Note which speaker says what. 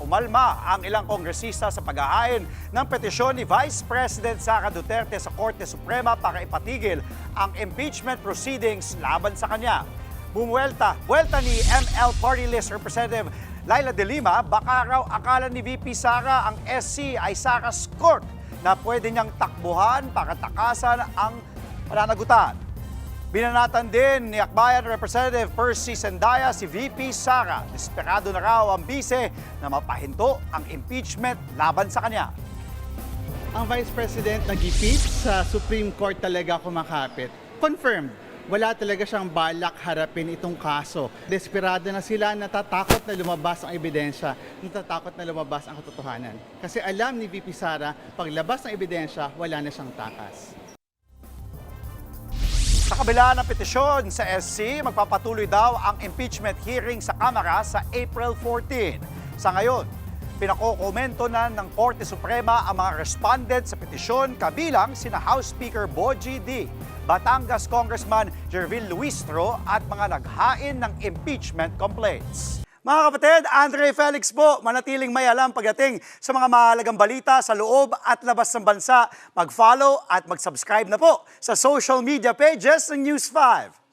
Speaker 1: umalma ang ilang kongresista sa paghahain ng petisyon ni Vice President Sara Duterte sa Korte Suprema para ipatigil ang impeachment proceedings laban sa kanya. Buwelta ni ML Party List Representative Laila De Lima, baka raw akala ni VP Sara ang SC ay Sara's Court na pwede niyang takbuhan para takasan ang pananagutan. Binanatan din ni Akbayan Representative Percy Sendaya si VP Sara. Desperado na raw ang bise na mapahinto ang impeachment laban sa kanya.
Speaker 2: Ang Vice President nag-impeach sa Supreme Court talaga kumakapit. Confirmed, wala talaga siyang balak harapin itong kaso. Desperado na sila, natatakot na lumabas ang ebidensya, natatakot na lumabas ang katotohanan. Kasi alam ni VP Sara, paglabas ng ebidensya, wala na siyang takas.
Speaker 1: Sa kabila ng petisyon sa SC, magpapatuloy daw ang impeachment hearing sa Kamara sa April 14. Sa ngayon, pinakokomento na ng Korte Suprema ang mga respondent sa petisyon kabilang sina House Speaker Bogie D., Batangas Congressman Jervil Luistro at mga naghain ng impeachment complaints. Mga kapatid, Andre Felix po, manatiling may alam pagdating sa mga mahalagang balita sa loob at labas ng bansa. Mag-follow at mag-subscribe na po sa social media pages ng News 5.